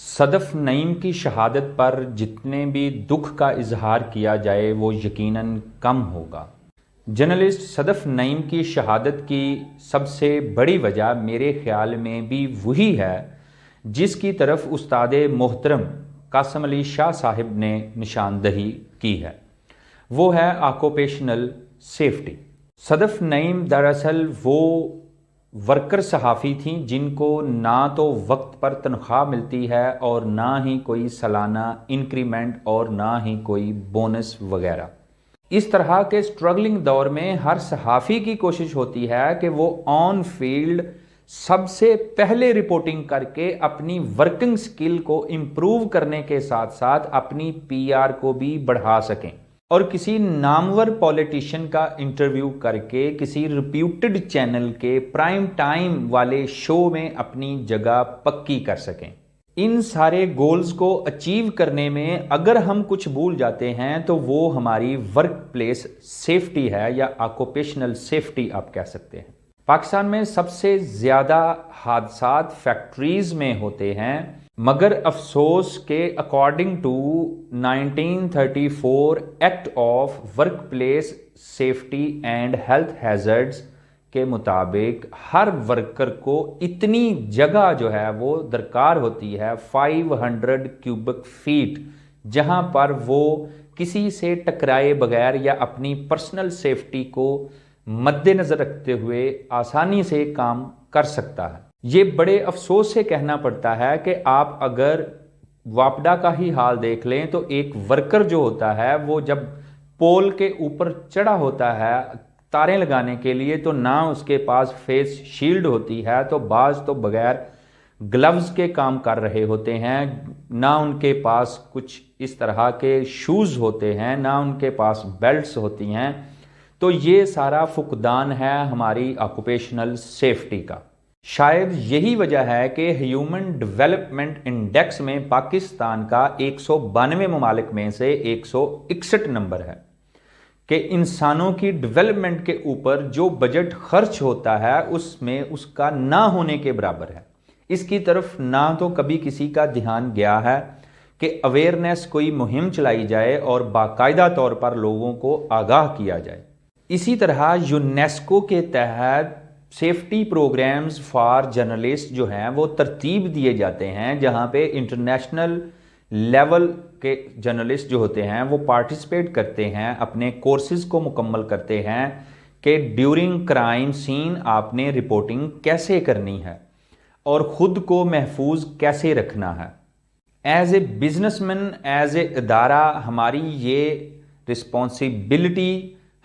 صدف نعیم کی شہادت پر جتنے بھی دکھ کا اظہار کیا جائے وہ یقیناً کم ہوگا۔ جرنلسٹ صدف نعیم کی شہادت کی سب سے بڑی وجہ میرے خیال میں بھی وہی ہے جس کی طرف استاد محترم قاسم علی شاہ صاحب نے نشاندہی کی ہے، وہ ہے آکوپیشنل سیفٹی۔ صدف نعیم دراصل وہ ورکر صحافی تھیں جن کو نہ تو وقت پر تنخواہ ملتی ہے اور نہ ہی کوئی سالانہ انکریمنٹ اور نہ ہی کوئی بونس وغیرہ۔ اس طرح کے سٹرگلنگ دور میں ہر صحافی کی کوشش ہوتی ہے کہ وہ آن فیلڈ سب سے پہلے رپورٹنگ کر کے اپنی ورکنگ سکل کو امپروو کرنے کے ساتھ ساتھ اپنی پی آر کو بھی بڑھا سکیں اور کسی نامور پولیٹیشین کا انٹرویو کر کے کسی ریپیوٹڈ چینل کے پرائم ٹائم والے شو میں اپنی جگہ پکی کر سکیں۔ ان سارے گولز کو اچیو کرنے میں اگر ہم کچھ بھول جاتے ہیں تو وہ ہماری ورک پلیس سیفٹی ہے یا آکوپیشنل سیفٹی آپ کہہ سکتے ہیں۔ پاکستان میں سب سے زیادہ حادثات فیکٹریز میں ہوتے ہیں، مگر افسوس کہ according to 1934 act of workplace safety and health hazards کے مطابق ہر ورکر کو اتنی جگہ جو ہے وہ درکار ہوتی ہے 500 کیوبک فیٹ، جہاں پر وہ کسی سے ٹکرائے بغیر یا اپنی پرسنل سیفٹی کو مد نظر رکھتے ہوئے آسانی سے کام کر سکتا ہے۔ یہ بڑے افسوس سے کہنا پڑتا ہے کہ آپ اگر واپڈا کا ہی حال دیکھ لیں تو ایک ورکر جو ہوتا ہے وہ جب پول کے اوپر چڑھا ہوتا ہے تاریں لگانے کے لیے تو نہ اس کے پاس فیس شیلڈ ہوتی ہے، تو بعض تو بغیر گلوز کے کام کر رہے ہوتے ہیں، نہ ان کے پاس کچھ اس طرح کے شوز ہوتے ہیں، نہ ان کے پاس بیلٹس ہوتی ہیں۔ تو یہ سارا فقدان ہے ہماری آکوپیشنل سیفٹی کا۔ شاید یہی وجہ ہے کہ ہیومن ڈیولپمنٹ انڈیکس میں پاکستان کا 192 ممالک میں سے 161 نمبر ہے کہ انسانوں کی ڈیولپمنٹ کے اوپر جو بجٹ خرچ ہوتا ہے اس میں اس کا نہ ہونے کے برابر ہے۔ اس کی طرف نہ تو کبھی کسی کا دھیان گیا ہے کہ اویئرنیس کوئی مہم چلائی جائے اور باقاعدہ طور پر لوگوں کو آگاہ کیا جائے۔ اسی طرح یونیسکو کے تحت سیفٹی پروگرامز فار جرنلسٹ جو ہیں وہ ترتیب دیے جاتے ہیں، جہاں پہ انٹرنیشنل لیول کے جرنلسٹ جو ہوتے ہیں وہ پارٹیسپیٹ کرتے ہیں، اپنے کورسز کو مکمل کرتے ہیں کہ ڈیورنگ کرائم سین آپ نے رپورٹنگ کیسے کرنی ہے اور خود کو محفوظ کیسے رکھنا ہے۔ As a business man, as a ادارہ ہماری یہ رسپانسبلٹی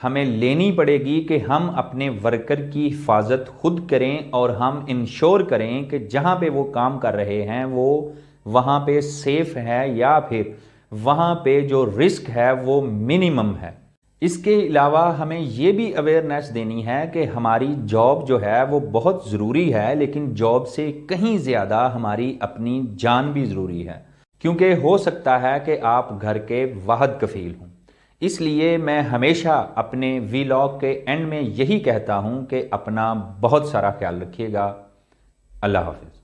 ہمیں لینی پڑے گی کہ ہم اپنے ورکر کی حفاظت خود کریں اور ہم انشور کریں کہ جہاں پہ وہ کام کر رہے ہیں وہ وہاں پہ سیف ہے یا پھر وہاں پہ جو رسک ہے وہ منیمم ہے۔ اس کے علاوہ ہمیں یہ بھی اویئرنیس دینی ہے کہ ہماری جاب جو ہے وہ بہت ضروری ہے، لیکن جاب سے کہیں زیادہ ہماری اپنی جان بھی ضروری ہے، کیونکہ ہو سکتا ہے کہ آپ گھر کے واحد کفیل ہوں۔ اس لیے میں ہمیشہ اپنے ویلاگ کے اینڈ میں یہی کہتا ہوں کہ اپنا بہت سارا خیال رکھیے گا۔ اللہ حافظ۔